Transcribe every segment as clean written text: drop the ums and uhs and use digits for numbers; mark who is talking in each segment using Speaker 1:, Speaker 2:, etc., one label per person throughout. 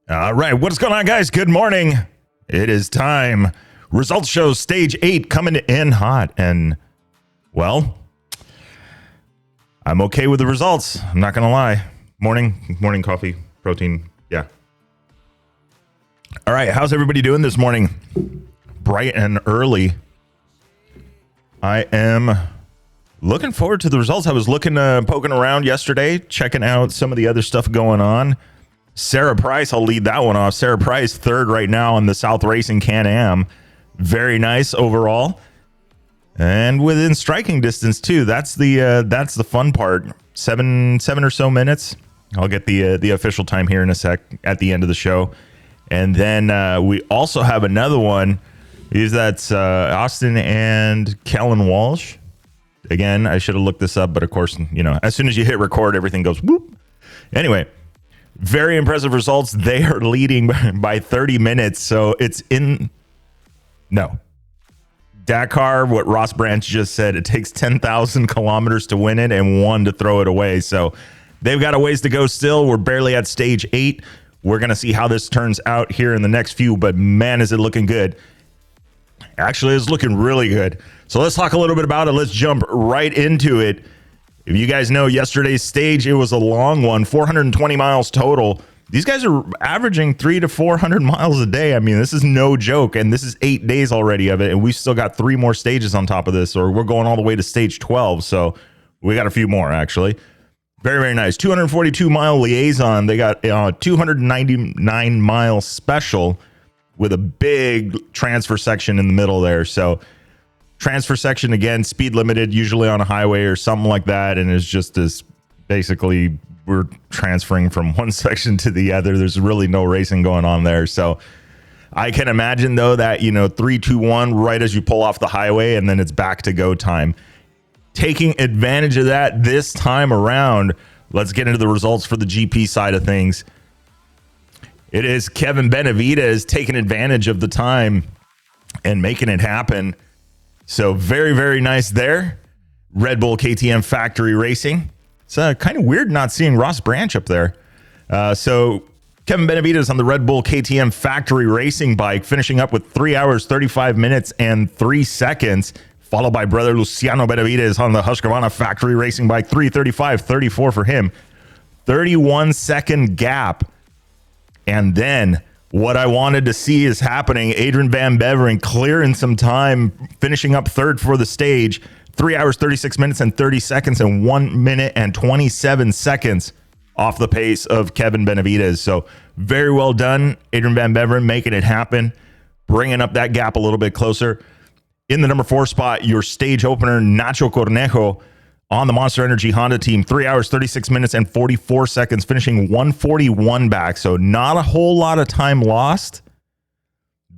Speaker 1: All right, what's going on, guys? Good morning. It is time. Results show stage 8 coming in hot. And, well, I'm okay with the results. I'm not going to lie. Morning coffee, protein. Yeah. All right, how's everybody doing this morning? Bright and early. I am looking forward to the results. I was poking around yesterday, checking out some of the other stuff going on. Sarah Price, I'll lead that one off. Sarah Price, third right now in the South Racing Can-Am. Very nice overall. And within striking distance, too. That's the fun part. Seven or so minutes. I'll get the official time here in a sec at the end of the show. And then we also have another one. That's Austin and Kellen Walsh. Again, I should have looked this up, but of course, as soon as you hit record, everything goes whoop. Anyway, very impressive results. They are leading by 30 minutes. So it's Dakar, what Ross Branch just said, it takes 10,000 kilometers to win it and 1 to throw it away. So they've got a ways to go still. We're barely at stage 8. We're going to see how this turns out here in the next few, but man, is it looking good. Actually, it's looking really good. So let's talk a little bit about it. Let's jump right into it. If you guys know, yesterday's stage, it was a long one, 420 miles total. These guys are averaging 300 to 400 miles a day. I mean, this is no joke, and this is 8 days already of it, and we've still got 3 more stages on top of this, or we're going all the way to stage 12, so we got a few more, actually. Very, very nice. 242-mile liaison. They got 299-mile special with a big transfer section in the middle there, so transfer section, again, speed limited, usually on a highway or something like that, and it's just this, basically, we're transferring from one section to the other. There's really no racing going on there. So I can imagine, though, that, 3, 2, 1, right as you pull off the highway, and then it's back to go time. Taking advantage of that this time around, let's get into the results for the GP side of things. It is Kevin Benavidez taking advantage of the time and making it happen. So very, very nice there. Red Bull KTM Factory Racing. It's kind of weird not seeing Ross Branch up there. So Kevin Benavidez on the Red Bull KTM Factory Racing bike, finishing up with 3 hours, 35 minutes, and 3 seconds, followed by brother Luciano Benavidez on the Husqvarna Factory Racing bike, 3:35:34 for him. 31-second gap. And then what I wanted to see is happening. Adrian Van Beveren clearing some time, finishing up third for the stage. 3 hours, 36 minutes, and 30 seconds, and 1 minute and 27 seconds off the pace of Kevin Benavidez. So very well done, Adrian Van Beveren, making it happen, bringing up that gap a little bit closer. In the number 4 spot, your stage opener, Nacho Cornejo, on the Monster Energy Honda team, 3 hours, 36 minutes, and 44 seconds, finishing 141 back. So not a whole lot of time lost,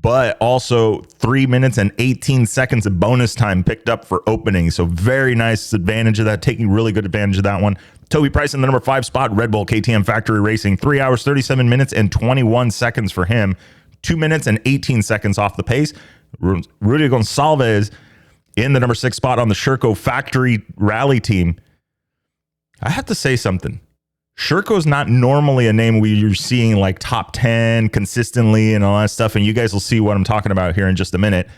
Speaker 1: but also 3 minutes and 18 seconds of bonus time picked up for opening. So very nice advantage of that, taking really good advantage of that one. Toby Price in the number 5 spot, Red Bull KTM Factory Racing, 3 hours, 37 minutes, and 21 seconds for him. 2 minutes and 18 seconds off the pace. Rudy Gonçalves in the number 6 spot on the Sherco Factory Rally team. I have to say something. Sherco's not normally a name you're seeing like top 10 consistently and all that stuff, and you guys will see what I'm talking about here in just a minute.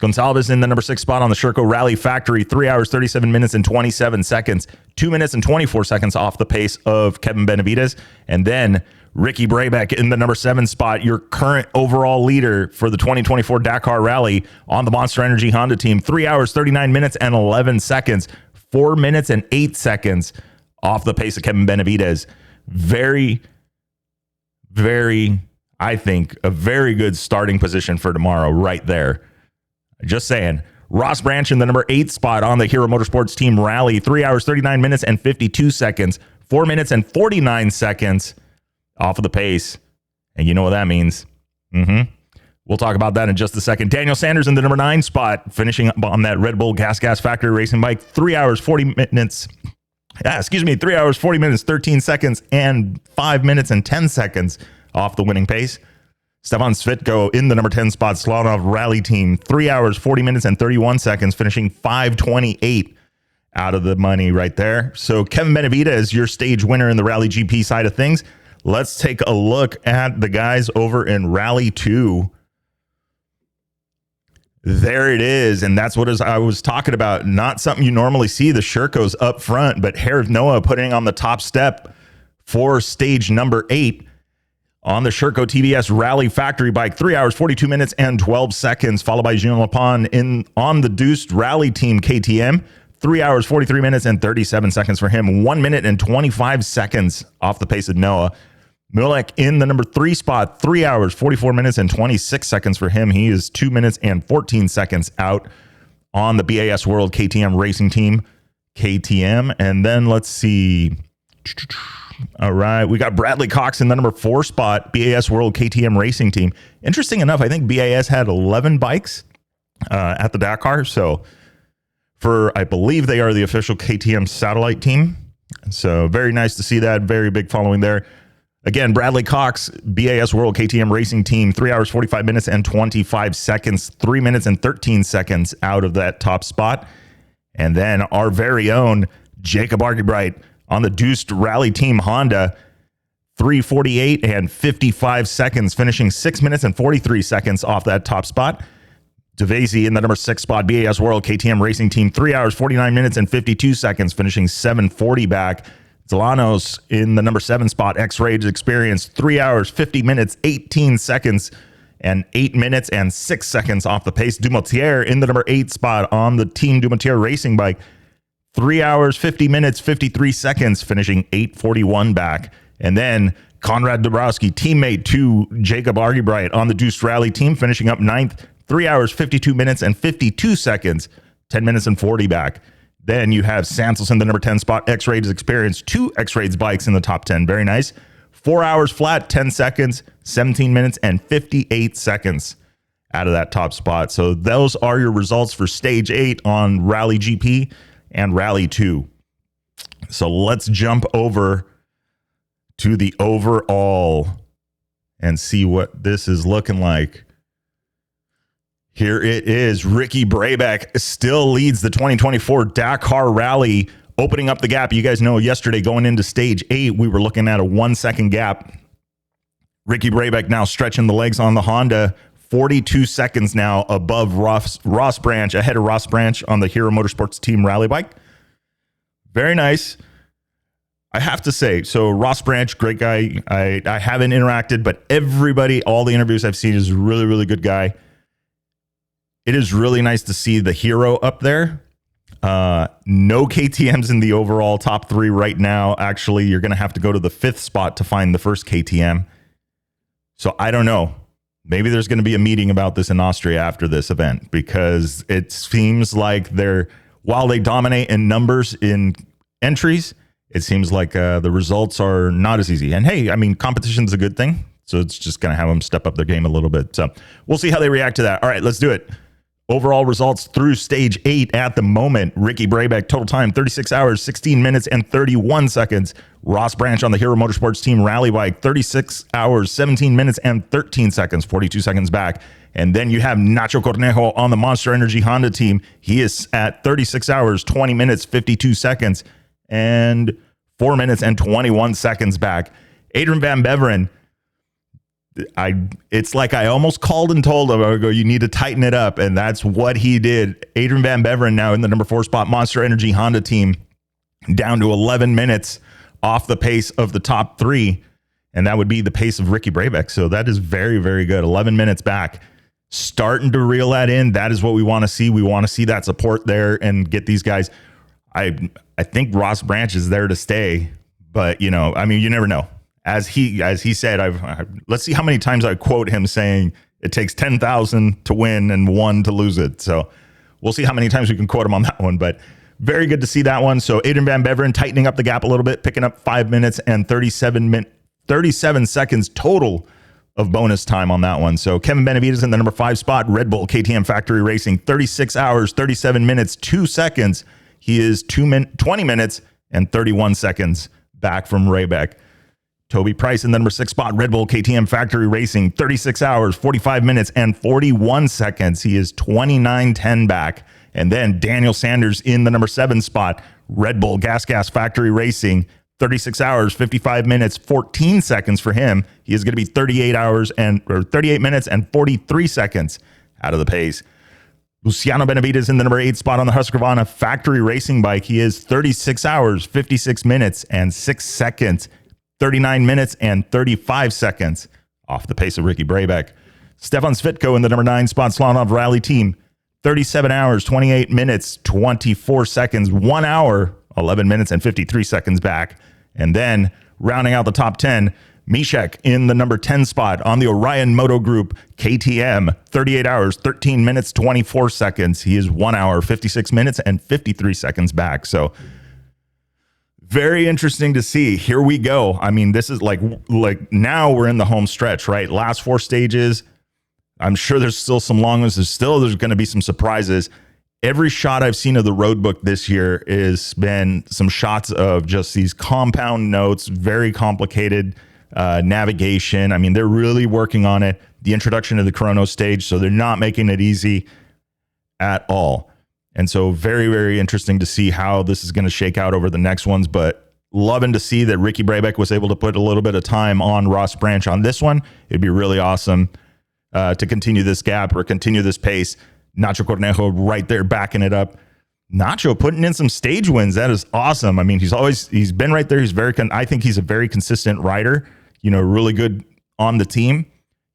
Speaker 1: Gonçalves in the number 6 spot on the Sherco Rally Factory, 3 hours, 37 minutes, and 27 seconds, 2 minutes and 24 seconds off the pace of Kevin Benavidez. And then Ricky Brabec in the number 7 spot, your current overall leader for the 2024 Dakar Rally on the Monster Energy Honda team, 3 hours, 39 minutes, and 11 seconds, 4 minutes and 8 seconds off the pace of Kevin Benavidez. Very, very, I think, a very good starting position for tomorrow right there. Just saying. Ross Branch in the number 8 spot on the Hero Motorsports Team Rally, 3 hours, 39 minutes, and 52 seconds, 4 minutes and 49 seconds off of the pace. And you know what that means. We'll talk about that in just a second. Daniel Sanders in the number 9 spot, finishing up on that Red Bull Gas Factory Racing bike, 3 hours, 40 minutes, 3 hours, 40 minutes, 13 seconds, and 5 minutes and 10 seconds off the winning pace. Stefan Svitko in the number 10 spot, Slonov Rally Team, 3 hours, 40 minutes, and 31 seconds, finishing 5:28 out of the money right there. So Kevin Benavidez, your stage winner in the Rally GP side of things. Let's take a look at the guys over in Rally 2. There it is, and that's what I was talking about. Not something you normally see, the Shercos up front, but Hair of Noah putting on the top step for stage number 8 on the Sherco TBS Rally Factory Bike. 3 hours, 42 minutes, and 12 seconds, followed by Jean Lapon on the Deuced Rally Team KTM. 3 hours, 43 minutes, and 37 seconds for him. 1 minute and 25 seconds off the pace of Noah. Mulek in the number 3 spot, 3 hours, 44 minutes, and 26 seconds for him. He is 2 minutes and 14 seconds out on the BAS World KTM Racing Team, KTM. And then let's see. All right, we got Bradley Cox in the number 4 spot, BAS World KTM Racing Team. Interesting enough, I think BAS had 11 bikes at the Dakar. So I believe they are the official KTM satellite team. So very nice to see that. Very big following there. Again, Bradley Cox, BAS World KTM Racing Team, 3 hours, 45 minutes, and 25 seconds, 3 minutes and 13 seconds out of that top spot. And then our very own Jacob Argybright on the Deuced Rally Team Honda, 3:48 and 55 seconds, finishing 6 minutes and 43 seconds off that top spot. DeVasey in the number 6 spot, BAS World KTM Racing Team, 3 hours, 49 minutes, and 52 seconds, finishing 7:40 back. Zelanos in the number 7 spot, X-Rage Experience, 3 hours, 50 minutes, 18 seconds, and 8 minutes and 6 seconds off the pace. Dumatier in the number 8 spot on the Team Dumatier Racing Bike, 3 hours, 50 minutes, 53 seconds, finishing 8:41 back. And then Conrad Dabrowski, teammate to Jacob Argybright on the Deuced Rally Team, finishing up 9th, 3 hours, 52 minutes, and 52 seconds, 10 minutes and 40 back. Then you have Santos in the number 10 spot, X-Raids Experience, 2 X-Raids bikes in the top 10. Very nice. 4 hours flat, 10 seconds, 17 minutes, and 58 seconds out of that top spot. So those are your results for stage 8 on Rally GP and Rally 2. So let's jump over to the overall and see what this is looking like. Here it is. Ricky Brabec still leads the 2024 Dakar Rally, opening up the gap. You guys know yesterday going into stage 8, we were looking at a 1 second gap. Ricky Brabec now stretching the legs on the Honda, 42 seconds now above Ross Branch, ahead of Ross Branch on the Hero Motorsports Team Rally Bike. Very nice. I have to say, so Ross Branch, great guy. I haven't interacted, but everybody, all the interviews I've seen, is a really, really good guy. It is really nice to see the Hero up there. No KTMs in the overall top 3 right now. Actually, you're going to have to go to the 5th spot to find the first KTM. So I don't know. Maybe there's going to be a meeting about this in Austria after this event, because it seems like while they dominate in numbers in entries, it seems like the results are not as easy. And hey, I mean, competition's a good thing. So it's just going to have them step up their game a little bit. So we'll see how they react to that. All right, let's do it. Overall results through stage 8 at the moment. Ricky Brabec, total time, 36 hours, 16 minutes, and 31 seconds. Ross Branch on the Hero Motorsports Team Rally Bike, 36 hours, 17 minutes, and 13 seconds, 42 seconds back. And then you have Nacho Cornejo on the Monster Energy Honda team. He is at 36 hours, 20 minutes, 52 seconds, and 4 minutes and 21 seconds back. Adrian Van Beveren, it's like I almost called and told him, I go, you need to tighten it up. And that's what he did. Adrian Van Beveren now in the number 4 spot, Monster Energy Honda team, down to 11 minutes off the pace of the top 3. And that would be the pace of Ricky Brabec. So that is very, very good. 11 minutes back. Starting to reel that in. That is what we want to see. We want to see that support there and get these guys. I think Ross Branch is there to stay. But, you know, I mean, you never know. As he said, let's see how many times I quote him saying it takes 10,000 to win and 1 to lose it. So we'll see how many times we can quote him on that one. But very good to see that one. So Adrian Van Beveren tightening up the gap a little bit, picking up 5 minutes and 37 seconds total of bonus time on that one. So Kevin Benavides in the number 5 spot, Red Bull KTM Factory Racing, 36 hours, 37 minutes, 2 seconds. He is 20 minutes and 31 seconds back from Brabec. Toby Price in the number 6 spot, Red Bull KTM Factory Racing, 36 hours, 45 minutes, and 41 seconds. He is 29:10 back. And then Daniel Sanders in the number 7 spot, Red Bull Gas Factory Racing, 36 hours, 55 minutes, 14 seconds for him. He is going to be 38 minutes and 43 seconds out of the pace. Luciano Benavides in the number 8 spot on the Husqvarna factory racing bike. He is 36 hours, 56 minutes and 6 seconds, 39 minutes and 35 seconds off the pace of Ricky Brabec. Stefan Svitko in the number 9 spot, Slonov Rally Team. 37 hours, 28 minutes, 24 seconds, 1 hour, 11 minutes and 53 seconds back. And then rounding out the top 10, Mishek in the number 10 spot on the Orion Moto Group KTM, 38 hours, 13 minutes, 24 seconds. He is 1 hour, 56 minutes and 53 seconds back. So very interesting to see. Here we go. I mean, this is like now we're in the home stretch, right? Last 4 stages. I'm sure there's still some long ones. There's going to be some surprises. Every shot I've seen of the road book this year has been some shots of just these compound notes, very complicated navigation. I mean, they're really working on it. The introduction to the chrono stage, so they're not making it easy at all. And so very, very interesting to see how this is going to shake out over the next ones. But loving to see that Ricky Brabec was able to put a little bit of time on Ross Branch on this one. It'd be really awesome to continue this gap or continue this pace. Nacho Cornejo right there backing it up. Nacho putting in some stage wins. That is awesome. I mean, he's been right there. He's I think he's a very consistent rider, really good on the team.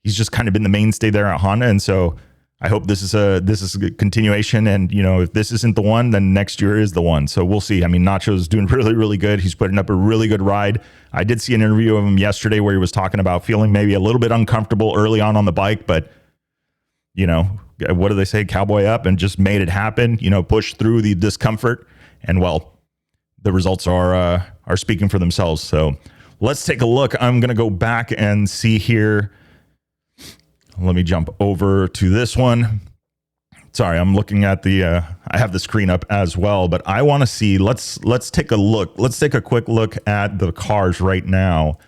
Speaker 1: He's just kind of been the mainstay there at Honda. And so I hope this is a good continuation. And, if this isn't the one, then next year is the one. So we'll see. I mean, Nacho's doing really, really good. He's putting up a really good ride. I did see an interview of him yesterday where he was talking about feeling maybe a little bit uncomfortable early on the bike, but what do they say? Cowboy up and just made it happen, push through the discomfort. And well, the results are speaking for themselves. So let's take a look. I'm going to go back and see here. Let me jump over to this one. Sorry, I'm looking at I have the screen up as well, but I want to see, let's take a look. Let's take a quick look at the cars right now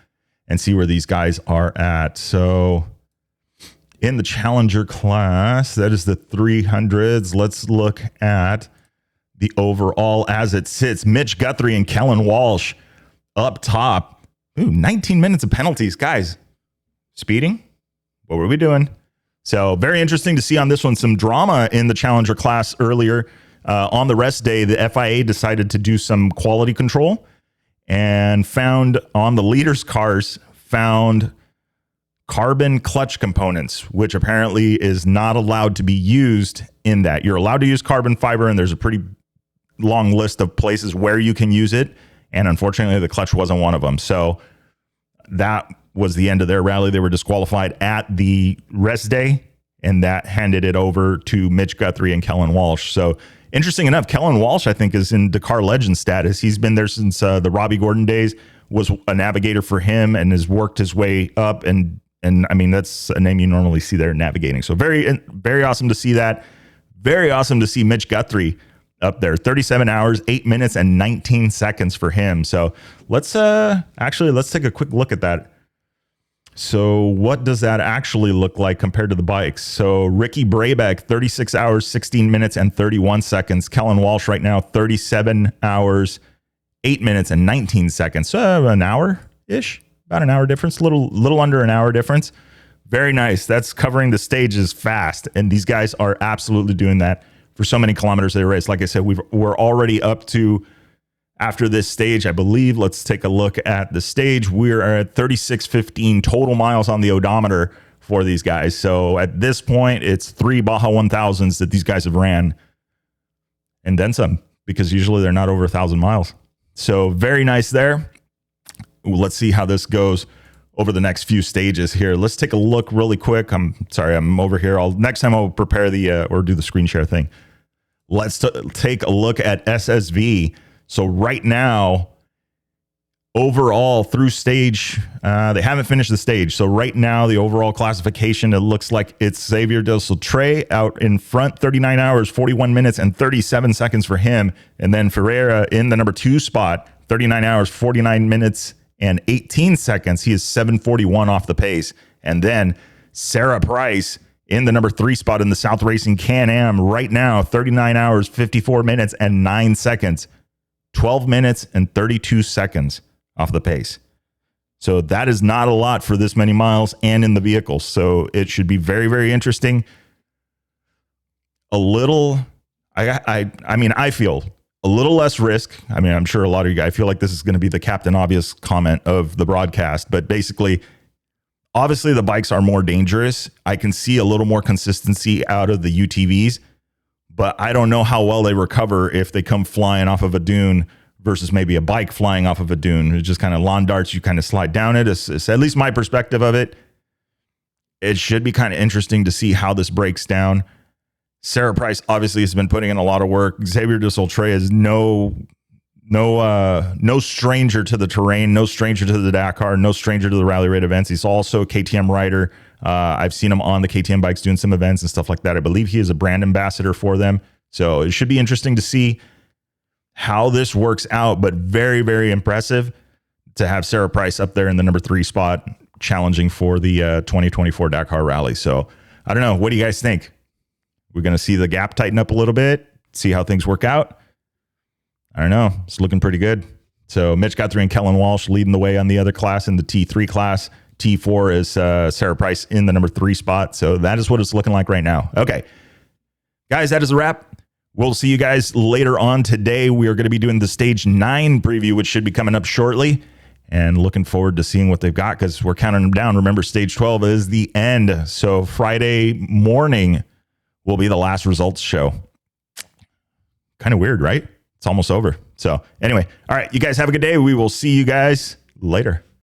Speaker 1: and see where these guys are at. So in the Challenger class, that is the 300s. Let's look at the overall as it sits. Mitch Guthrie and Kellen Walsh up top. 19 minutes of penalties. Guys, speeding? What were we doing? So very interesting to see on this one. Some drama in the Challenger class earlier. On the rest day, the FIA decided to do some quality control and found on the leaders' cars, carbon clutch components, which apparently is not allowed to be used in that. You're allowed to use carbon fiber, and there's a pretty long list of places where you can use it. And unfortunately, the clutch wasn't one of them. So that was the end of their rally. They were disqualified at the rest day, and that handed it over to Mitch Guthrie and Kellen Walsh. So interesting enough, Kellen Walsh, I think, is in Dakar legend status. He's been there since the Robbie Gordon days, was a navigator for him and has worked his way up. And I mean, that's a name you normally see there navigating. So very, very awesome to see that. Very awesome to see Mitch Guthrie up there. 37 hours, 8 minutes and 19 seconds for him. So let's take a quick look at that. So what does that actually look like compared to the bikes? So Ricky Brabec, 36 hours, 16 minutes and 31 seconds. Kellen Walsh right now, 37 hours, 8 minutes and 19 seconds. So an hour-ish, about an hour difference, little under an hour difference. Very nice. That's covering the stages fast. And these guys are absolutely doing that for so many kilometers they race. Like I said, we're already up to, after this stage, I believe, let's take a look at the stage. We're at 3615 total miles on the odometer for these guys. So at this point, it's 3 Baja 1000s that these guys have ran, and then some, because usually they're not over 1,000 miles. So very nice there. Let's see how this goes over the next few stages here. Let's take a look really quick. I'm sorry, I'm over here. Next time I'll prepare or do the screen share thing. Let's take a look at SSV. So right now, overall through stage, they haven't finished the stage. So right now, the overall classification, it looks like it's Xavier Del Sotre out in front, 39 hours, 41 minutes and 37 seconds for him. And then Ferreira in the number 2 spot, 39 hours, 49 minutes and 18 seconds. He is 7:41 off the pace. And then Sarah Price in the number 3 spot in the South Racing Can-Am right now, 39 hours, 54 minutes and 9 seconds. 12 minutes and 32 seconds off the pace. So that is not a lot for this many miles and in the vehicle. So it should be very, very interesting. A little, I feel a little less risk. I mean, I'm sure a lot of you guys, I feel like this is going to be the Captain Obvious comment of the broadcast, but basically, obviously the bikes are more dangerous. I can see a little more consistency out of the UTVs, but I don't know how well they recover if they come flying off of a dune versus maybe a bike flying off of a dune. It's just kind of lawn darts. You kind of slide down it. It's at least my perspective of it. It should be kind of interesting to see how this breaks down. Sarah Price obviously has been putting in a lot of work. Xavier de Soltray is no stranger to the terrain, no stranger to the Dakar, no stranger to the rally raid events. He's also a KTM rider. I've seen him on the KTM bikes doing some events and stuff like that. I believe he is a brand ambassador for them. So it should be interesting to see how this works out, but very, very impressive to have Sarah Price up there in the number 3 spot challenging for the 2024 Dakar Rally. So I don't know. What do you guys think? We're going to see the gap tighten up a little bit, see how things work out. I don't know. It's looking pretty good. So Mitch Guthrie and Kellen Walsh leading the way on the other class in the T3 class. T4 is Sarah Price in the number 3 spot. So that is what it's looking like right now. Okay, guys, that is a wrap. We'll see you guys later on today. We are going to be doing the Stage 9 preview, which should be coming up shortly. And looking forward to seeing what they've got because we're counting them down. Remember, Stage 12 is the end. So Friday morning will be the last results show. Kind of weird, right? It's almost over. So anyway, all right, you guys have a good day. We will see you guys later.